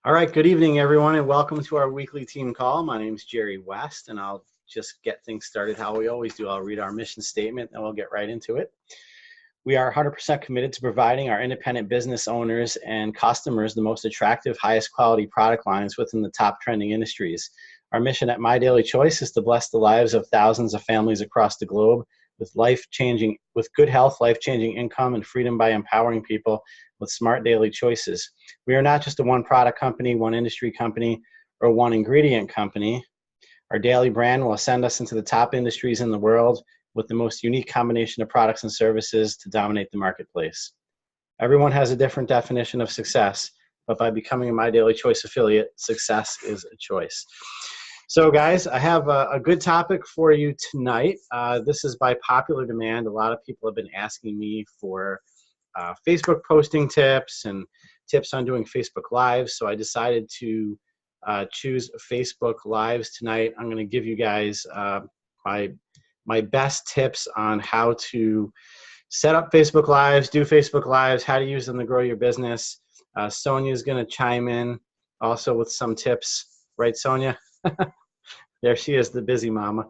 All right, good evening, everyone, and welcome to our weekly team call. My name is Jerry West, and I'll just get things started how we always do. I'll read our mission statement, and we'll get right into it. We are 100% committed to providing our independent business owners and customers the most attractive, highest quality product lines within the top trending industries. Our mission at My Daily Choice is to bless the lives of thousands of families across the globe with good health, life-changing income, and freedom by empowering people with smart daily choices. We are not just a one product company, one industry company, or one ingredient company. Our daily brand will ascend us into the top industries in the world with the most unique combination of products and services to dominate the marketplace. Everyone has a different definition of success, but by becoming a My Daily Choice affiliate, success is a choice. So guys, I have a good topic for you tonight. This is by popular demand. A lot of people have been asking me for Facebook posting tips and tips on doing Facebook Lives. So I decided to choose Facebook Lives tonight. I'm going to give you guys my best tips on how to set up Facebook Lives, do Facebook Lives, how to use them to grow your business. Sonia is going to chime in also with some tips. Right, Sonia? There she is, the busy mama.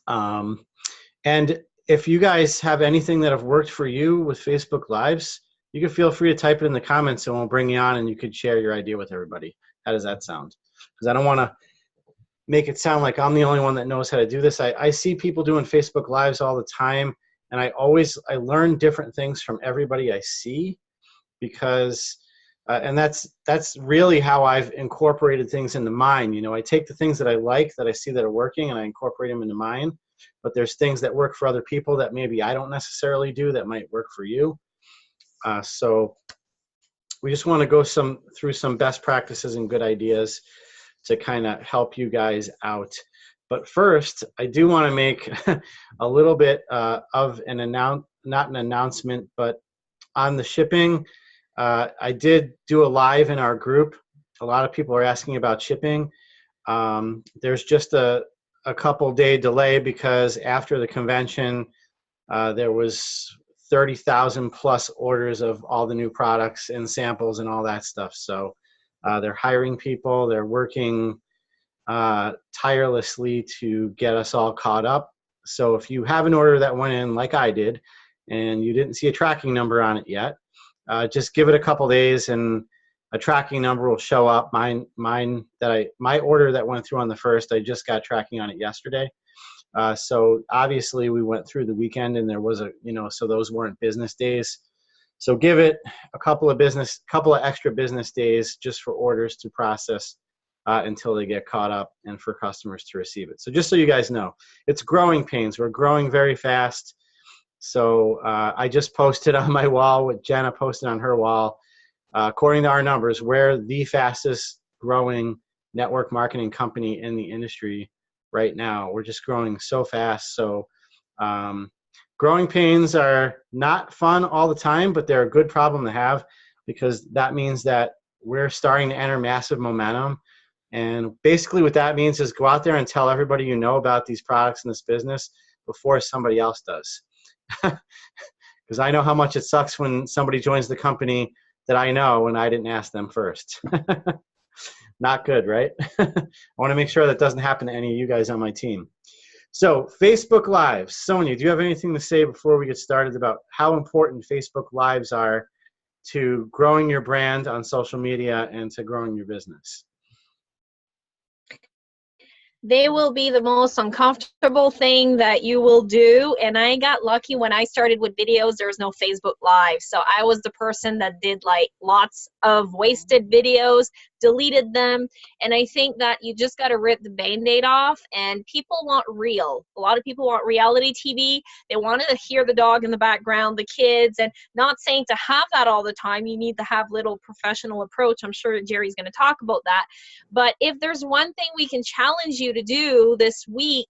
And if you guys have anything that have worked for you with Facebook Lives, you can feel free to type it in the comments and we'll bring you on and you could share your idea with everybody. How does that sound? Because I don't want to make it sound like I'm the only one that knows how to do this. I see people doing Facebook Lives all the time, and I learn different things from everybody I see, because and that's really how I've incorporated things into mine. You know, I take the things that I like, that I see that are working, and I incorporate them into mine. But there's things that work for other people that maybe I don't necessarily do that might work for you. So we just want to go through some best practices and good ideas to kind of help you guys out. But first, I do want to make a little bit of not an announcement, but on the shipping. I did do a live in our group. A lot of people are asking about shipping. There's just a couple day delay because after the convention, there was 30,000 plus orders of all the new products and samples and all that stuff. So they're hiring people. They're working tirelessly to get us all caught up. So if you have an order that went in like I did and you didn't see a tracking number on it yet, just give it a couple days and a tracking number will show up. My order that went through on the 1st, I just got tracking on it yesterday. So obviously we went through the weekend and there was so those weren't business days. So give it a couple of extra business days just for orders to process until they get caught up and for customers to receive it. So just so you guys know, it's growing pains. We're growing very fast. So I just posted on my wall what Jenna posted on her wall. According to our numbers, we're the fastest growing network marketing company in the industry right now. We're just growing so fast. So growing pains are not fun all the time, but they're a good problem to have because that means that we're starting to enter massive momentum. And basically what that means is go out there and tell everybody you know about these products in this business before somebody else does. Because I know how much it sucks when somebody joins the company that I know and I didn't ask them first. Not good, right? I want to make sure that doesn't happen to any of you guys on my team. So Facebook Lives. Sonia, do you have anything to say before we get started about how important Facebook Lives are to growing your brand on social media and to growing your business? They will be the most uncomfortable thing that you will do. And I got lucky when I started with videos, there was no Facebook Live. So I was the person that did like lots of wasted videos, deleted them. And I think that you just got to rip the Band-Aid off, and people want real. A lot of people want reality TV. They want to hear the dog in the background, the kids, and not saying to have that all the time. You need to have little professional approach. I'm sure Jerry's going to talk about that. But if there's one thing we can challenge you to do this week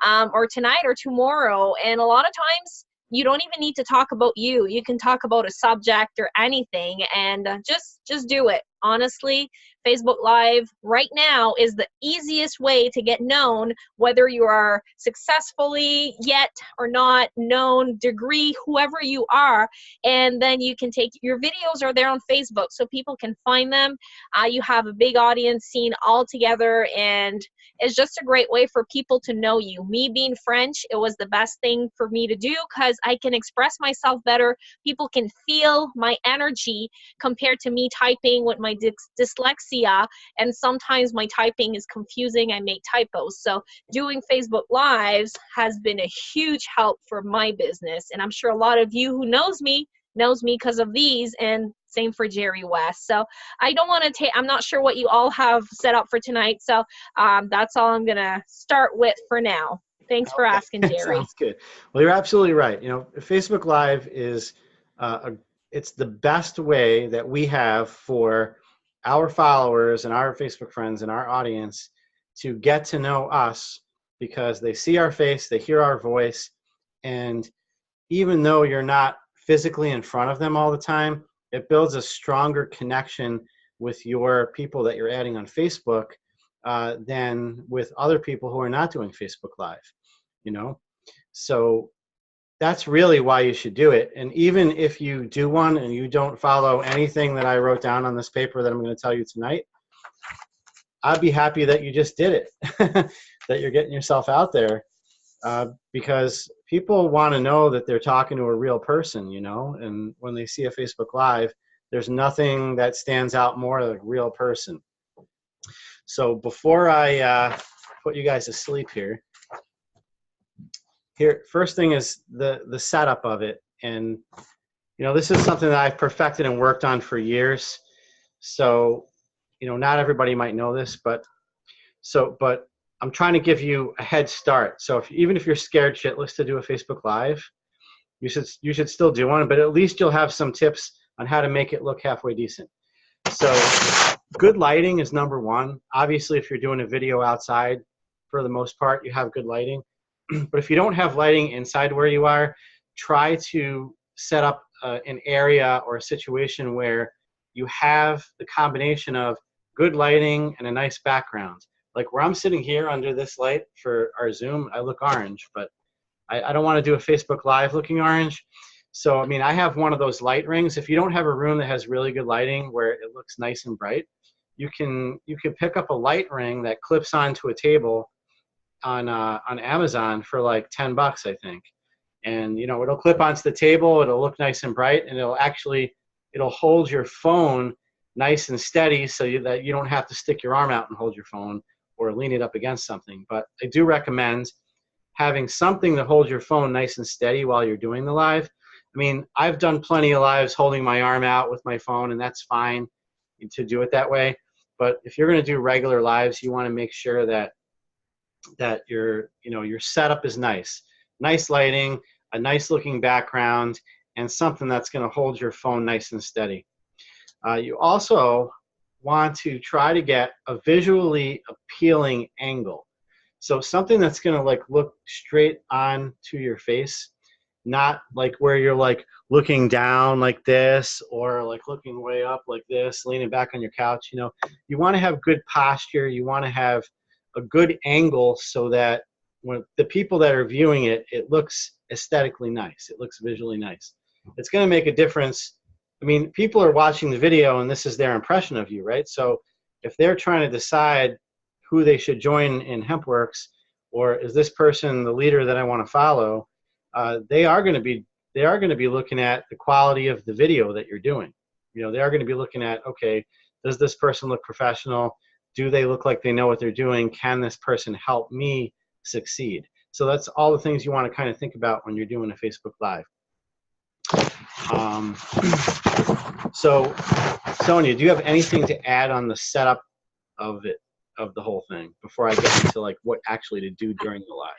or tonight or tomorrow, and a lot of times you don't even need to talk about you. You can talk about a subject or anything, and just do it. Honestly, Facebook Live right now is the easiest way to get known, whether you are successfully yet or not known, degree, whoever you are. And then you can take your videos are there on Facebook so people can find them. You have a big audience seen all together, and it's just a great way for people to know you. Me being French, it was the best thing for me to do because I can express myself better. People can feel my energy compared to me typing with my dyslexia, and sometimes my typing is confusing. I make typos. So doing Facebook Lives has been a huge help for my business, and I'm sure a lot of you who knows me because of these, and same for Jerry West. So I don't want to take, I'm not sure what you all have set up for tonight, so that's all I'm gonna start with for now. Thanks for asking, Jerry. Sounds good. Well, you're absolutely right. You know, Facebook Live is it's the best way that we have for our followers and our Facebook friends and our audience to get to know us, because they see our face, they hear our voice, and even though you're not physically in front of them all the time, it builds a stronger connection with your people that you're adding on Facebook than with other people who are not doing Facebook Live, you know? So that's really why you should do it. And even if you do one and you don't follow anything that I wrote down on this paper that I'm going to tell you tonight, I'd be happy that you just did it, that you're getting yourself out there, because people want to know that they're talking to a real person, you know, and when they see a Facebook Live, there's nothing that stands out more like a real person. So before I put you guys to sleep here, first thing is the setup of it. And, you know, this is something that I've perfected and worked on for years. So, you know, not everybody might know this, but I'm trying to give you a head start. So even if you're scared shitless to do a Facebook Live, you should still do one, but at least you'll have some tips on how to make it look halfway decent. So good lighting is number one. Obviously, if you're doing a video outside, for the most part, you have good lighting. But if you don't have lighting inside where you are, try to set up an area or a situation where you have the combination of good lighting and a nice background. Like where I'm sitting here under this light for our Zoom, I look orange, but I don't want to do a Facebook Live looking orange. So, I mean, I have one of those light rings. If you don't have a room that has really good lighting where it looks nice and bright, you can pick up a light ring that clips onto a table on Amazon for like $10, I think. And, you know, it'll clip onto the table, it'll look nice and bright, and it'll hold your phone nice and steady so that you don't have to stick your arm out and hold your phone or lean it up against something. But I do recommend having something to hold your phone nice and steady while you're doing the live. I mean, I've done plenty of lives holding my arm out with my phone, and that's fine to do it that way. But if you're going to do regular lives, you want to make sure that your setup is nice lighting, a nice looking background, and something that's going to hold your phone nice and steady. You also want to try to get a visually appealing angle. So something that's going to like look straight on to your face, not like where you're like looking down like this or like looking way up like this, leaning back on your couch. You know, you want to have good posture. You want to have a good angle so that when the people that are viewing it, it looks aesthetically nice. It looks visually nice. It's going to make a difference. I mean, people are watching the video and this is their impression of you, right? So if they're trying to decide who they should join in HempWorks, or is this person the leader that I want to follow, they are going to be looking at the quality of the video that you're doing. You know, they are going to be looking at, okay, does this person look professional? Do they look like they know what they're doing? Can this person help me succeed? So that's all the things you want to kind of think about when you're doing a Facebook Live. So, Sonia, do you have anything to add on the setup of the whole thing before I get into like what actually to do during the live?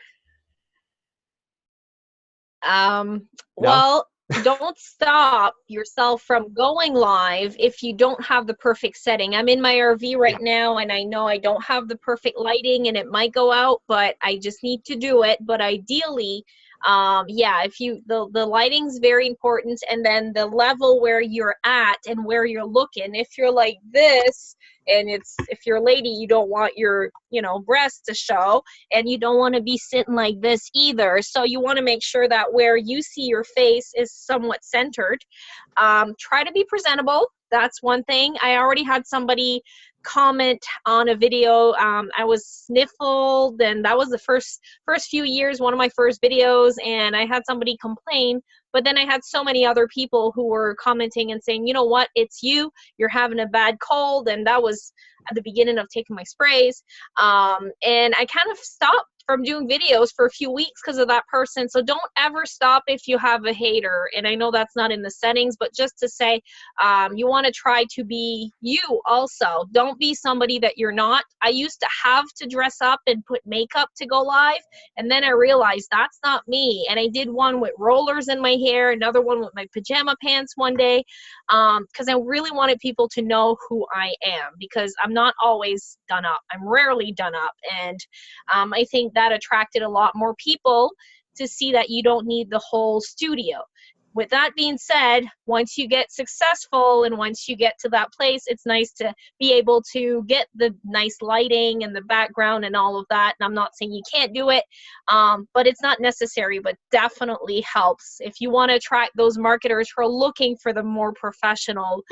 No? Well, don't stop yourself from going live if you don't have the perfect setting. I'm in my RV right now, and I know I don't have the perfect lighting, and it might go out, but I just need to do it. But ideally, if the lighting's very important, and then the level where you're at and where you're looking. If you're like this, and it's, if you're a lady, you don't want your, you know, breasts to show, and you don't want to be sitting like this either. So you want to make sure that where you see your face is somewhat centered. Try to be presentable. That's one thing. I already had somebody comment on a video. I was sniffled, and that was the first few years, one of my first videos, and I had somebody complain. But then I had so many other people who were commenting and saying, you know what, it's you, you're having a bad cold. And that was at the beginning of taking my sprays. And I kind of stopped from doing videos for a few weeks because of that person. So don't ever stop if you have a hater. And I know that's not in the settings, but just to say, you want to try to be you also. Don't be somebody that you're not. I used to have to dress up and put makeup to go live. And then I realized that's not me. And I did one with rollers in my hair, another one with my pajama pants one day, because I really wanted people to know who I am, because I'm not always done up. I'm rarely done up. And I think that attracted a lot more people to see that you don't need the whole studio. With that being said, once you get successful and once you get to that place, it's nice to be able to get the nice lighting and the background and all of that. And I'm not saying you can't do it, but it's not necessary, but definitely helps if you want to attract those marketers who are looking for the more professional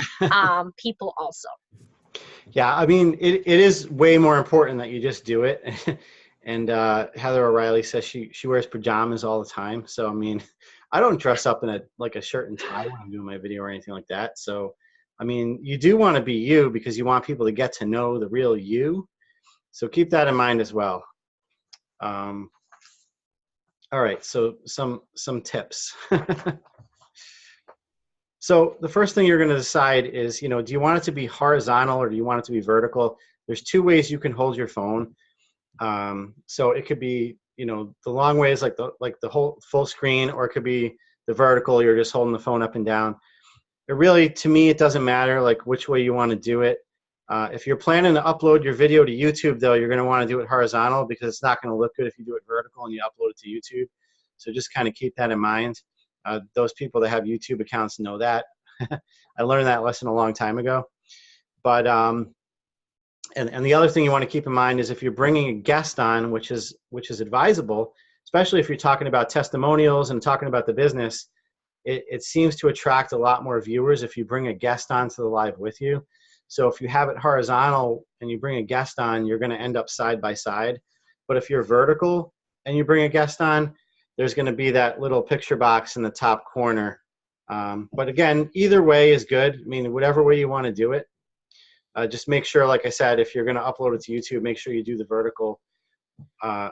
people also. Yeah, I mean, it is way more important that you just do it. And Heather O'Reilly says she wears pajamas all the time. So, I mean, I don't dress up in a shirt and tie when I'm doing my video or anything like that. So, I mean, you do want to be you because you want people to get to know the real you. So keep that in mind as well. All right, so some tips. So the first thing you're going to decide is, you know, do you want it to be horizontal or do you want it to be vertical? There's two ways you can hold your phone. So it could be, you know, the long way is like the whole full screen, or it could be the vertical. You're just holding the phone up and down. It really, to me, it doesn't matter like which way you want to do it. If you're planning to upload your video to YouTube, though, you're going to want to do it horizontal because it's not going to look good if you do it vertical and you upload it to YouTube. So just kind of keep that in mind. Those people that have YouTube accounts know that. I learned that lesson a long time ago. But and the other thing you want to keep in mind is if you're bringing a guest on, which is advisable, especially if you're talking about testimonials and talking about the business, it seems to attract a lot more viewers if you bring a guest on to the live with you. So if you have it horizontal and you bring a guest on, you're going to end up side by side. But if you're vertical and you bring a guest on, there's going to be that little picture box in the top corner. But again, either way is good. I mean, whatever way you want to do it. Just make sure, like I said, if you're going to upload it to YouTube, make sure you do the vertical on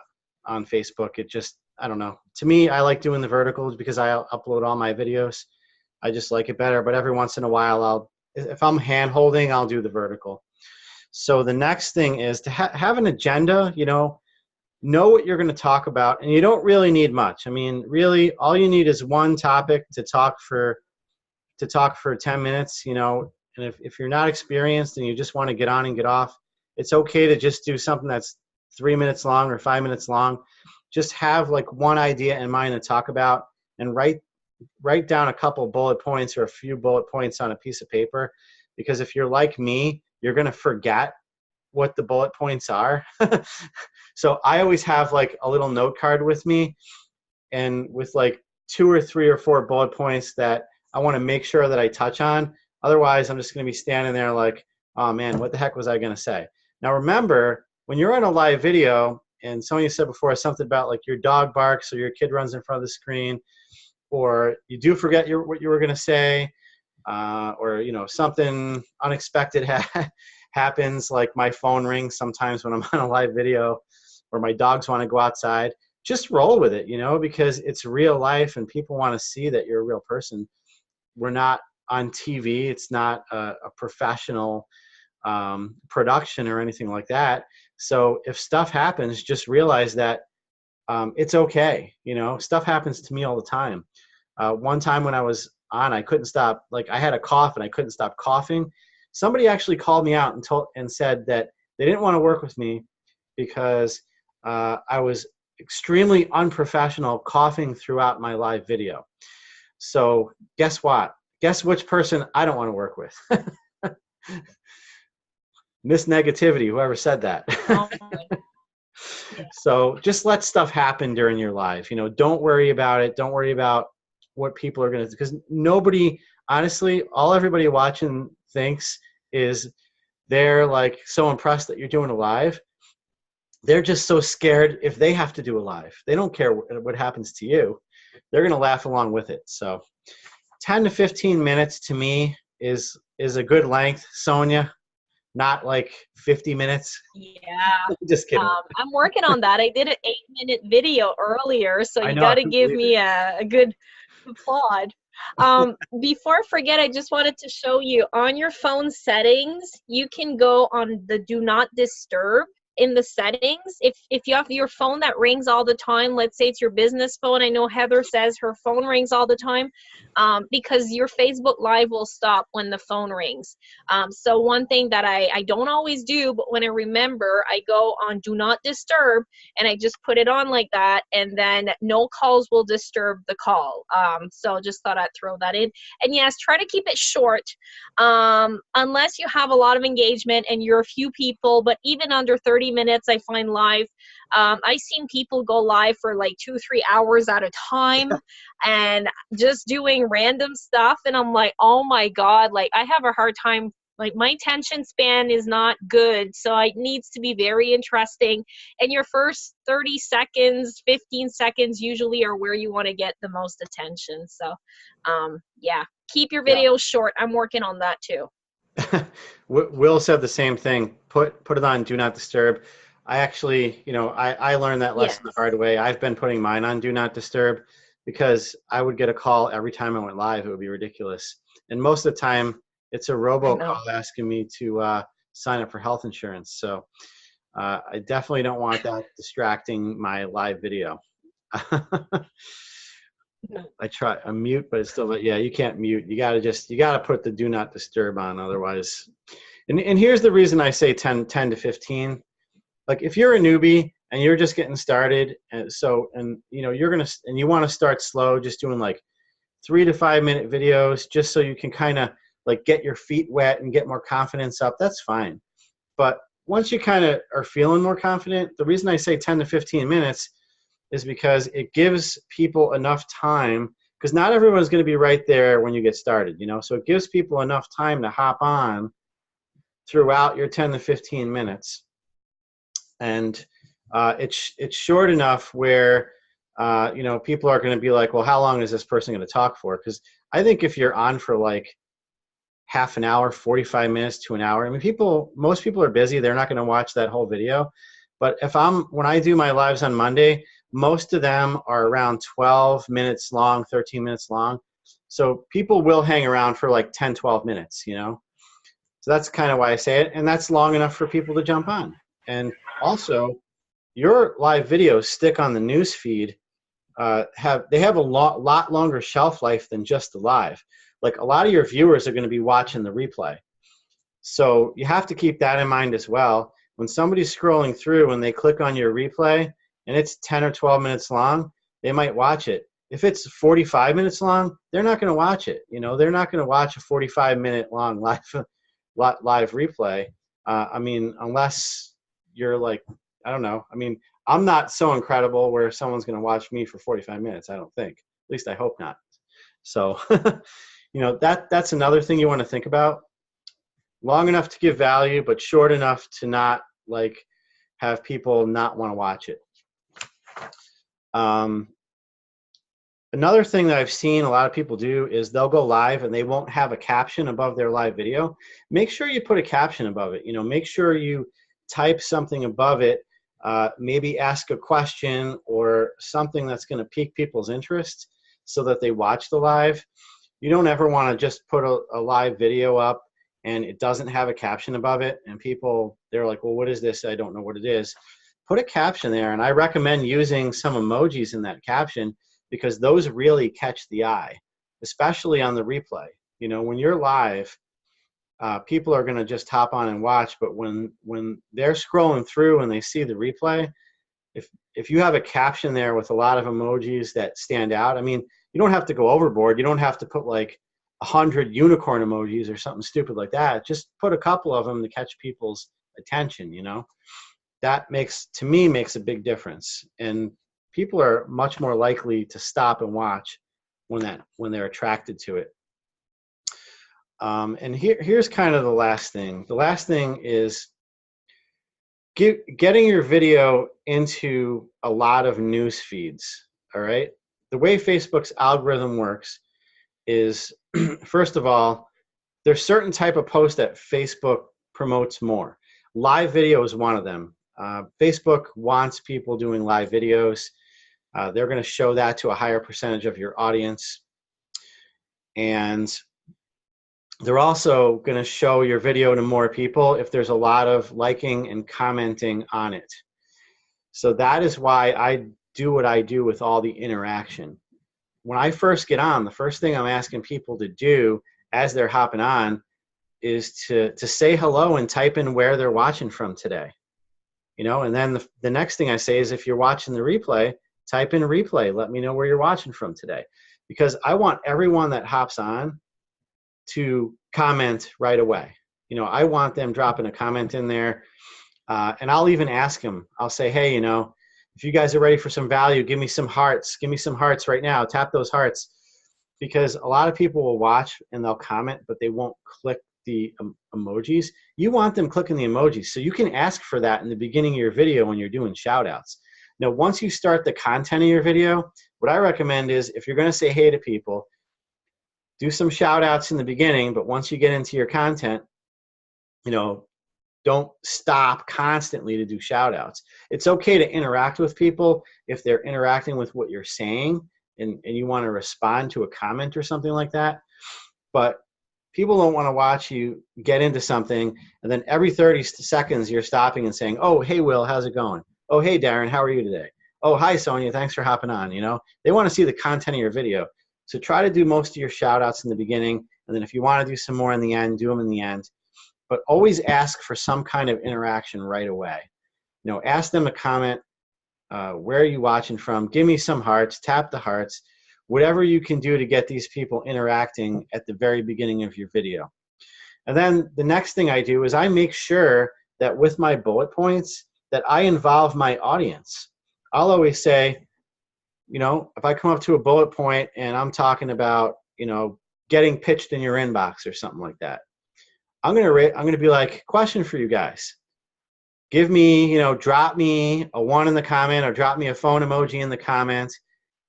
Facebook. It just, I don't know. To me, I like doing the verticals because I upload all my videos. I just like it better. But every once in a while, if I'm hand holding, I'll do the vertical. So the next thing is to have an agenda, you know what you're going to talk about. And you don't really need much. I mean, really, all you need is one topic to talk for 10 minutes, you know. And if you're not experienced and you just want to get on and get off, it's okay to just do something that's 3 minutes long or 5 minutes long. Just have like one idea in mind to talk about and write down a couple bullet points or a few bullet points on a piece of paper. Because if you're like me, you're going to forget what the bullet points are. So I always have like a little note card with me and with like 2 or 3 or 4 bullet points that I want to make sure that I touch on. Otherwise, I'm just going to be standing there like, oh man, what the heck was I going to say? Now remember, when you're on a live video, and Sonia said before something about like your dog barks or your kid runs in front of the screen, or you do forget what you were going to say, or you know, something unexpected happens, like my phone rings sometimes when I'm on a live video, or my dogs want to go outside. Just roll with it, you know, because it's real life and people want to see that you're a real person. We're not on TV. It's not a professional production or anything like that. So if stuff happens, just realize that it's okay. You know, stuff happens to me all the time. One time when I was on, I couldn't stop. Like I had a cough and I couldn't stop coughing. Somebody actually called me out and said that they didn't want to work with me because I was extremely unprofessional coughing throughout my live video. So guess what? Guess which person I don't want to work with. Miss Negativity, whoever said that. Oh my, yeah. So just let stuff happen during your life. You know, don't worry about it. Don't worry about what people are going to, because nobody, honestly, all everybody watching thinks is they're like so impressed that you're doing a live. They're just so scared if they have to do a live. They don't care what happens to you. They're going to laugh along with it. So 10 to 15 minutes to me is a good length, Sonia, not like 50 minutes. Yeah. Just kidding. I'm working on that. I did an 8-minute video earlier, so I you know, I got to couldn't give believe me a good applaud. Before I forget, I just wanted to show you on your phone settings, you can go on the do not disturb in the settings. If you have your phone that rings all the time, let's say it's your business phone. I know Heather says her phone rings all the time, because your Facebook Live will stop when the phone rings. So one thing that I don't always do, but when I remember, I go on do not disturb and I just put it on like that, and then no calls will disturb the call. So just thought I'd throw that in. And yes, try to keep it short, unless you have a lot of engagement and you're a few people, but even under 30 minutes, I find live. I've seen people go live for like 2-3 hours at a time and just doing random stuff. And I'm like, oh my God, like I have a hard time. Like my attention span is not good. So it needs to be very interesting. And your first 30 seconds, 15 seconds usually are where you want to get the most attention. So yeah, keep your Yeah. videos short. I'm working on that too. Will said the same thing. Put it on do not disturb. I actually, you know, I learned that lesson the Yes. hard way. I've been putting mine on do not disturb because I would get a call every time I went live. It would be ridiculous. And most of the time, it's a I know. robocall asking me to sign up for health insurance. So I definitely don't want that distracting my live video. I try a mute, but it's still, yeah, you can't mute. You gotta put the do not disturb on, otherwise. And here's the reason I say 10 to 15. Like if you're a newbie and you're just getting started, and you know and you want to start slow, just doing like 3 to 5 minute videos, just so you can kind of like get your feet wet and get more confidence up. That's fine. But once you kind of are feeling more confident, the reason I say 10 to 15 minutes is because it gives people enough time, because not everyone's going to be right there when you get started, you know, so it gives people enough time to hop on throughout your 10 to 15 minutes. And it's short enough where you know, people are going to be like, well, how long is this person going to talk for? Because I think if you're on for like half an hour, 45 minutes to an hour, I mean, most people are busy, they're not going to watch that whole video. But when I do my lives on Monday, most of them are around 12 minutes long, 13 minutes long. So people will hang around for like 10, 12 minutes, you know? So that's kind of why I say it. And that's long enough for people to jump on. And also, your live videos stick on the news feed. They have a lot longer shelf life than just the live. Like a lot of your viewers are going to be watching the replay. So you have to keep that in mind as well. When somebody's scrolling through and they click on your replay and it's 10 or 12 minutes long, they might watch it. If it's 45 minutes long, they're not going to watch it. You know, they're not going to watch a 45-minute long live replay. I mean, unless you're like, I don't know. I mean, I'm not so incredible where someone's going to watch me for 45 minutes. I don't think. At least I hope not. So, you know, that's another thing you want to think about. Long enough to give value, but short enough to not like have people not want to watch it. Another thing that I've seen a lot of people do is they'll go live and they won't have a caption above their live video. Make sure you put a caption above it. You know, make sure you type something above it. Maybe ask a question or something that's going to pique people's interest so that they watch the live. You don't ever want to just put a live video up and it doesn't have a caption above it, and they're like, well, what is this? I don't know what it is. Put a caption there, and I recommend using some emojis in that caption because those really catch the eye, especially on the replay. You know, when you're live, people are going to just hop on and watch, but when they're scrolling through and they see the replay, if you have a caption there with a lot of emojis that stand out, I mean, you don't have to go overboard. You don't have to put like 100 unicorn emojis or something stupid like that. Just put a couple of them to catch people's attention, you know. That makes, to me, makes a big difference. And people are much more likely to stop and watch when they're attracted to it. And here's kind of the last thing. The last thing is getting your video into a lot of news feeds, all right? The way Facebook's algorithm works is, first of all, there's certain type of posts that Facebook promotes more. Live video is one of them. Facebook wants people doing live videos. They're going to show that to a higher percentage of your audience. And they're also going to show your video to more people if there's a lot of liking and commenting on it. So that is why I do what I do with all the interaction. When I first get on, the first thing I'm asking people to do as they're hopping on is to say hello and type in where they're watching from today. You know, and then the next thing I say is, if you're watching the replay, type in replay. Let me know where you're watching from today. Because I want everyone that hops on to comment right away. You know, I want them dropping a comment in there. And I'll even ask them. I'll say, hey, you know, if you guys are ready for some value, give me some hearts. Give me some hearts right now. Tap those hearts. Because a lot of people will watch and they'll comment, but they won't click the emojis. You want them clicking the emojis. So you can ask for that in the beginning of your video when you're doing shout outs. Now, once you start the content of your video, what I recommend is, if you're going to say hey to people, do some shout outs in the beginning, but once you get into your content, you know, don't stop constantly to do shout outs. It's okay to interact with people if they're interacting with what you're saying and you want to respond to a comment or something like that. But people don't want to watch you get into something and then every 30 seconds you're stopping and saying, oh, hey, Will, how's it going? Oh, hey, Darren, how are you today? Oh, hi, Sonia, thanks for hopping on. You know, they want to see the content of your video. So try to do most of your shout outs in the beginning. And then if you want to do some more in the end, do them in the end. But always ask for some kind of interaction right away. You know, ask them to comment. Where are you watching from? Give me some hearts. Tap the hearts. Whatever you can do to get these people interacting at the very beginning of your video. And then the next thing I do is I make sure that with my bullet points that I involve my audience. I'll always say, you know, if I come up to a bullet point and I'm talking about, you know, getting pitched in your inbox or something like that, I'm gonna be like, question for you guys. Give me, you know, drop me a 1 in the comment or drop me a phone emoji in the comment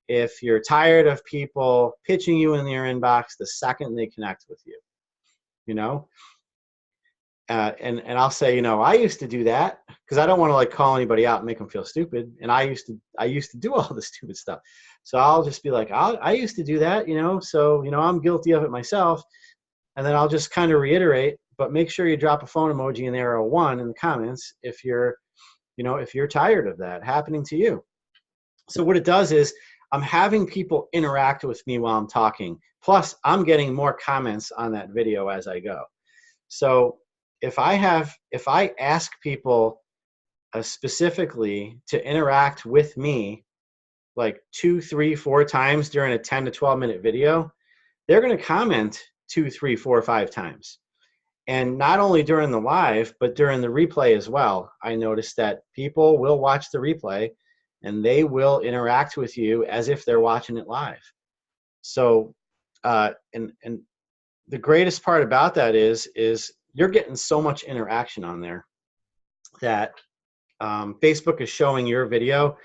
if you're tired of people pitching you in your inbox the second they connect with you. You know, and I'll say, you know, I used to do that because I don't want to like call anybody out and make them feel stupid. And I used to do all the stupid stuff. So I'll just be like, I used to do that, you know, so, you know, I'm guilty of it myself. And then I'll just kind of reiterate, but make sure you drop a phone emoji in there or a 1 in the comments if you're, you know, if you're tired of that happening to you. So what it does is I'm having people interact with me while I'm talking. Plus I'm getting more comments on that video as I go. So if I ask people specifically to interact with me like 2, 3, 4 times during a 10 to 12 minute video, they're going to comment 2, 3, 4, 5 times. And not only during the live, but during the replay as well. I noticed that people will watch the replay and they will interact with you as if they're watching it live. So, and the greatest part about that is you're getting so much interaction on there that Facebook is showing your video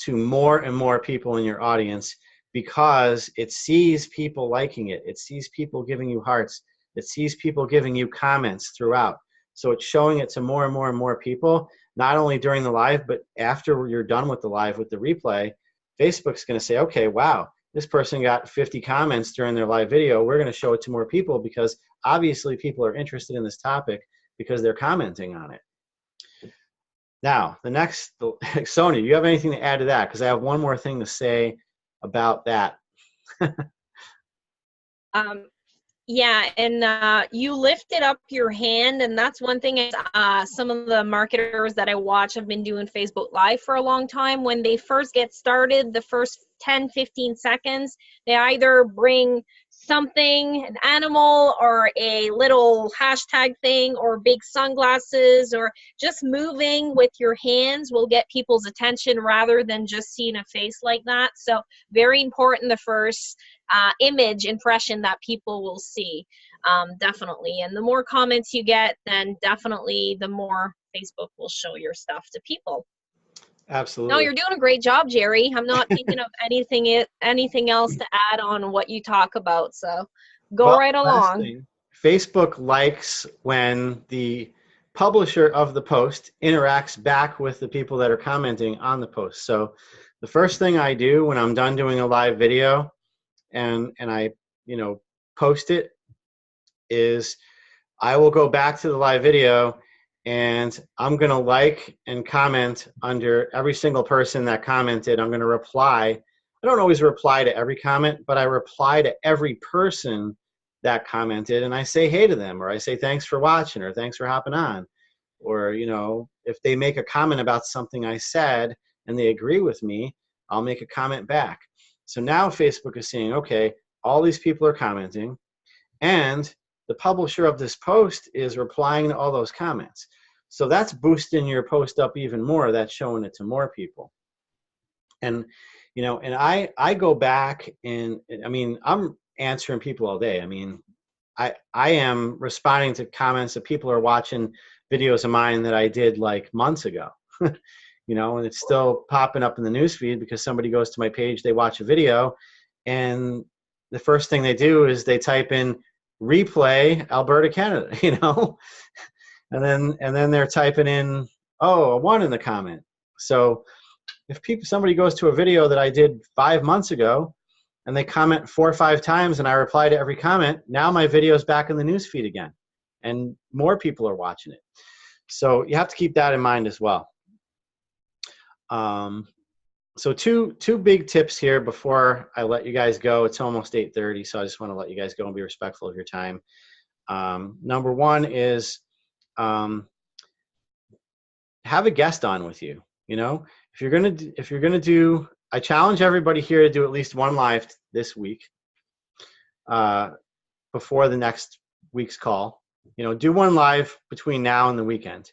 to more and more people in your audience because it sees people liking it. It sees people giving you hearts. It sees people giving you comments throughout. So it's showing it to more and more and more people, not only during the live, but after you're done with the live, with the replay, Facebook's going to say, okay, wow, this person got 50 comments during their live video. We're going to show it to more people because obviously people are interested in this topic because they're commenting on it. Now, the next, Sonia, do you have anything to add to that? Because I have one more thing to say about that. Yeah, and you lifted up your hand, and that's one thing. Some of the marketers that I watch have been doing Facebook Live for a long time. When they first get started, the first 10, 15 seconds, they either bring something, an animal or a little hashtag thing or big sunglasses, or just moving with your hands will get people's attention rather than just seeing a face like that. So very important, the first image impression that people will see, definitely. And the more comments you get, then definitely the more Facebook will show your stuff to people. No, Absolutely. you're doing a great job, Jerry. I'm not thinking of anything else to add on what you talk about. So go Well, right last along. thing, Facebook likes when the publisher of the post interacts back with the people that are commenting on the post. So the first thing I do when I'm done doing a live video and I, post it, is I will go back to the live video and I'm going to like and comment under every single person that commented. I'm going to reply. I don't always reply to every comment, but I reply to every person that commented, and I say hey to them, or I say thanks for watching, or thanks for hopping on. Or, if they make a comment about something I said and they agree with me, I'll make a comment back. So now Facebook is saying, okay, all these people are commenting, and the publisher of this post is replying to all those comments. So that's boosting your post up even more. That's showing it to more people. And, and I go back and, I'm answering people all day. I am responding to comments that people are watching videos of mine that I did like months ago, and it's still popping up in the newsfeed because somebody goes to my page, they watch a video, and the first thing they do is they type in replay Alberta, Canada, and then they're typing in, oh, a 1 in the comment. So if somebody goes to a video that I did 5 months ago and they comment 4 or 5 times and I reply to every comment, now my video is back in the newsfeed again, and more people are watching it. So you have to keep that in mind as well. So two big tips here before I let you guys go. It's almost 8:30, so I just want to let you guys go and be respectful of your time. Number one is have a guest on with you. If you're gonna do, I challenge everybody here to do at least one live this week before the next week's call. Do one live between now and the weekend.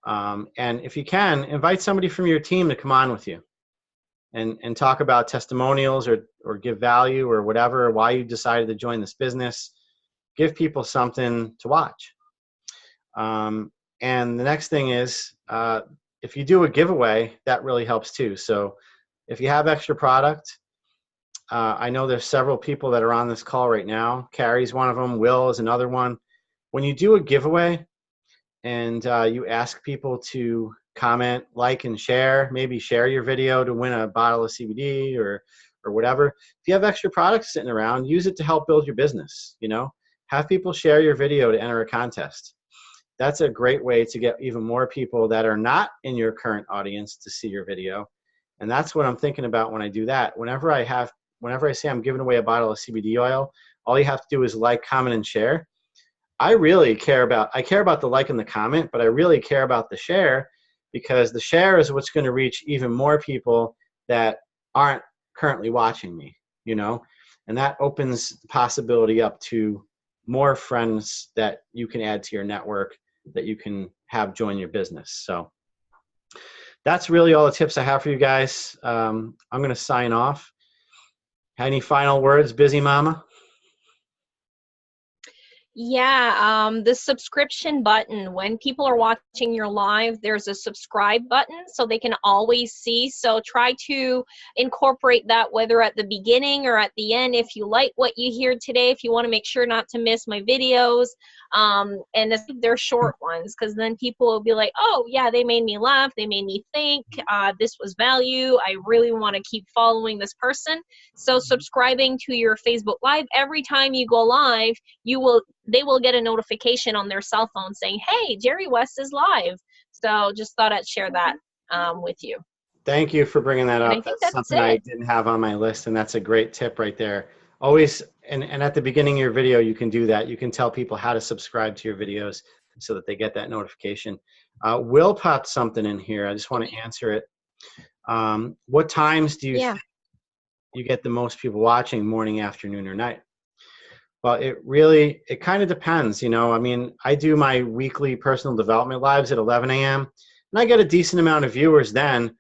And if you can, invite somebody from your team to come on with you and talk about testimonials or give value or whatever, why you decided to join this business. Give people something to watch. And the next thing is, if you do a giveaway, that really helps too. So if you have extra product, I know there's several people that are on this call right now. Carrie's one of them. Will is another one. When you do a giveaway and you ask people to comment, like, and share, maybe share your video to win a bottle of CBD or whatever. If you have extra products sitting around, use it to help build your business. Have people share your video to enter a contest. That's a great way to get even more people that are not in your current audience to see your video. And that's what I'm thinking about when I do that. Whenever I say I'm giving away a bottle of CBD oil, all you have to do is like, comment, and share. I care about the like and the comment, but I really care about the share, because the share is what's going to reach even more people that aren't currently watching me, and that opens the possibility up to more friends that you can add to your network, that you can have join your business. So that's really all the tips I have for you guys. I'm going to sign off. Any final words, busy mama? Yeah, the subscription button. When people are watching your live, there's a subscribe button so they can always see. So try to incorporate that, whether at the beginning or at the end. If you like what you hear today, if you want to make sure not to miss my videos, and they're short ones, because then people will be like, oh yeah, they made me laugh, they made me think, this was value, I really want to keep following this person. So subscribing to your Facebook Live, every time you go live, they will get a notification on their cell phone saying, hey, Jerry West is live. So just thought I'd share that with you. Thank you for bringing that up. That's something I didn't have on my list, and that's a great tip right there. Always, and at the beginning of your video, you can do that. You can tell people how to subscribe to your videos so that they get that notification. Will popped something in here. I just want to answer it. What times do you think you get the most people watching, morning, afternoon, or night? Well, it kind of depends, you know. I mean, I do my weekly personal development lives at 11 a.m. and I get a decent amount of viewers then.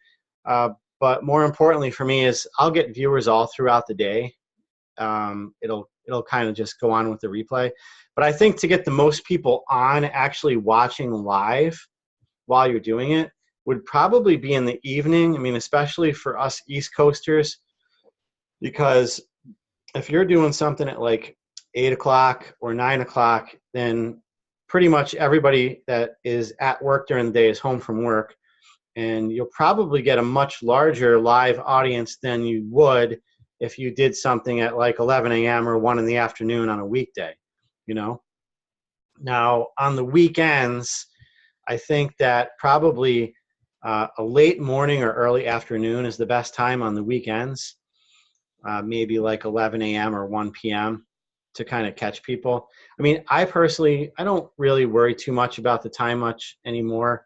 Uh, but more importantly for me is I'll get viewers all throughout the day. It'll kind of just go on with the replay. But I think to get the most people on actually watching live while you're doing it would probably be in the evening. I mean, especially for us East Coasters, because if you're doing something at like 8 o'clock or 9 o'clock, then pretty much everybody that is at work during the day is home from work. And you'll probably get a much larger live audience than you would if you did something at like 11 a.m. or 1 in the afternoon on a weekday, you know. Now, on the weekends, I think that probably a late morning or early afternoon is the best time on the weekends, maybe like 11 a.m. or 1 p.m. to kind of catch people. I mean, I personally, I don't really worry too much about the time much anymore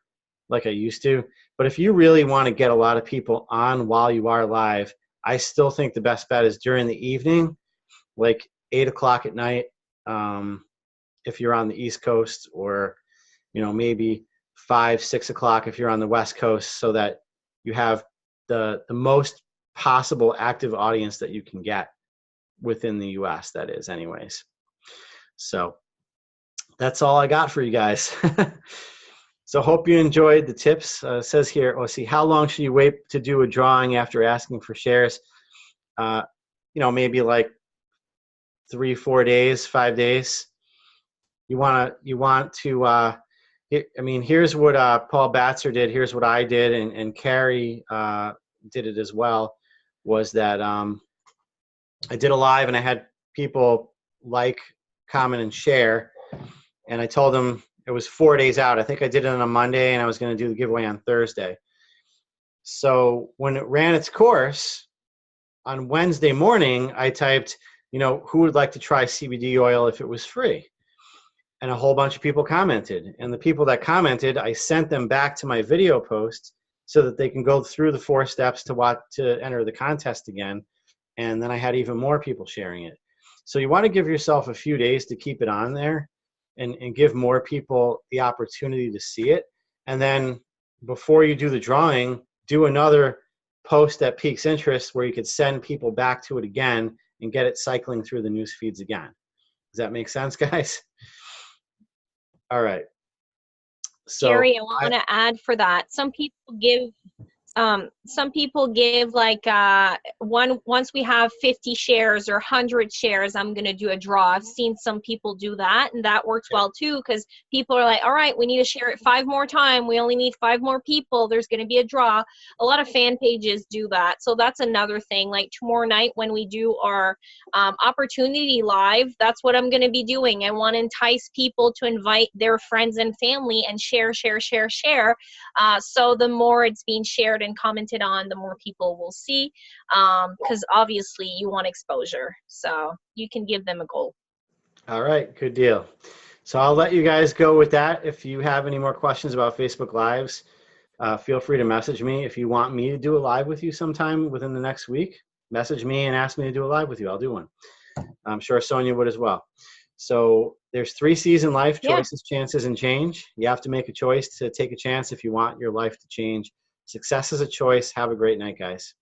like I used to. But if you really want to get a lot of people on while you are live, I still think the best bet is during the evening, like 8 o'clock at night, if you're on the East Coast, or, you know, maybe 5, 6 o'clock if you're on the West Coast, so that you have the most possible active audience that you can get within the US, that is, anyways. So that's all I got for you guys. So hope you enjoyed the tips. Says here, let's see, how long should you wait to do a drawing after asking for shares? You know, maybe like 3, 4 days, 5 days. You want to, I mean, here's what Paul Batzer did. Here's what I did, and Carrie did it as well, was that I did a live and I had people like, comment, and share. And I told them it was 4 days out. I think I did it on a Monday and I was going to do the giveaway on Thursday. So when it ran its course on Wednesday morning, I typed, you know, who would like to try CBD oil if it was free? And a whole bunch of people commented. And the people that commented, I sent them back to my video post so that they can go through the 4 steps to enter the contest again. And then I had even more people sharing it. So you want to give yourself a few days to keep it on there and give more people the opportunity to see it. And then before you do the drawing, do another post that piques interest where you could send people back to it again and get it cycling through the news feeds again. Does that make sense, guys? All right. So Gary, I want to add for that. Some people give like once we have 50 shares or 100 shares, I'm going to do a draw. I've seen some people do that, and that works well too, because people are like, all right, we need to share it 5 more times. We only need 5 more people. There's going to be a draw. A lot of fan pages do that. So that's another thing. Like tomorrow night when we do our opportunity live, that's what I'm going to be doing. I want to entice people to invite their friends and family and share. So the more it's being shared and commented on, the more people will see, because obviously you want exposure, so you can give them a goal. All right, good deal. So I'll let you guys go with that. If you have any more questions about Facebook Lives, feel free to message me. If you want me to do a live with you sometime within the next week, message me and ask me to do a live with you. I'll do one. I'm sure Sonia would as well. So there's 3 C's in life: choices, chances, and change. You have to make a choice to take a chance if you want your life to change. Success is a choice. Have a great night, guys.